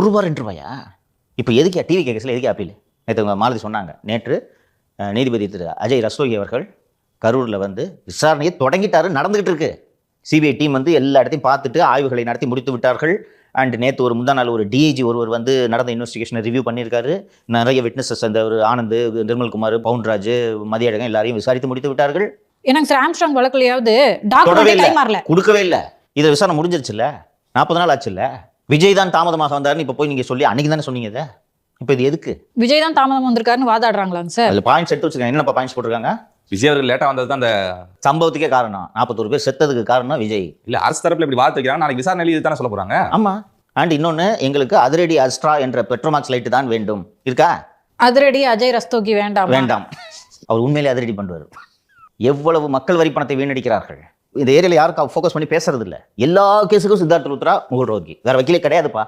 ரூபா 2 ரூபாயா? இப்போ எதுக்கு டிவி கேஸில் எதுக்கு அப்பீல்? நேற்று உங்கள் மாலதி சொன்னாங்க, நேற்று நீதிபதி திரு அஜய் ரஸ்தோகி அவர்கள் கரூரில் வந்து விசாரணையை தொடங்கிட்டாரு, நடந்துகிட்டு இருக்கு. சிபிஐ டீம் வந்து எல்லா இடத்தையும் பார்த்துட்டு ஆய்வுகளை நடத்தி முடித்து விட்டார்கள். அண்ட் நேற்று முந்தா நாள் ஒரு டிஐஜி ஒருவர் வந்து நடந்த இன்வெஸ்டிகேஷனை ரிவ்யூ பண்ணியிருக்காரு. நிறைய விட்னஸஸ், அந்த ஒரு ஆனந்த், நிர்மல்குமார், பவுன்ராஜ், மதியழகன் எல்லாரையும் விசாரித்து முடித்து விட்டார்கள். எனக்கு சார் ஆம்ஸ்ட்ராங் வழக்குலையாவது டாக்குமெண்ட் கை மாறல, கொடுக்கவே இல்லை. இதை விசாரணை முடிஞ்சிருச்சுல்ல, 40 நாள் ஆச்சுல்ல. விஜய் தான் தாமதமாக வந்தாருன்னு இப்போ போய் நீங்கள் சொல்லி அன்னைக்கு தானே சொன்னீங்க இதை. இப்போ இது எதுக்கு? விஜய் தான் தாமதம் வந்திருக்காருன்னு வாதாடுறாங்களாங்க சார்? அதில் பாயிண்ட்ஸ் எடுத்து வச்சுருக்காங்க. என்னப்பா பாயிண்ட்ஸ் போட்டிருக்காங்க? விஜய் அவர்கள் லேட்டாக வந்தது தான் அந்த சம்பவத்துக்கே காரணம். 41 பேர் செத்ததுக்கு காரணம் விஜய். இல்லை, அரசு தரப்பில் இப்படி வார்த்தை வைக்கிறாங்க, நாளைக்கு விசாரணை இது தானே சொல்ல போகிறாங்க. ஆமாம். அண்ட் இன்னொன்று, எங்களுக்கு அதிரடி அஸ்ட்ரா என்ற பெட்ரோமாக்ஸ் லைட்டு தான் வேண்டும் இருக்கா? அதிரடி அஜய் ரஸ்தோகி வேண்டாம். வேண்டாம். அவர் உண்மையிலே அதிரடி பண்ணுவார். எவ்வளவு மக்கள் வரி பணத்தை வீணடிக்கிறார்கள். இந்த ஏரியாவில் யாருக்கும் ஃபோக்கஸ் பண்ணி பேசுறது இல்லை. எல்லா கேஸுக்கும் சித்தார்த் லுத்ரா முகுல் ரோஹ்கி, வேற வக்கீலே கிடையாதுப்பா.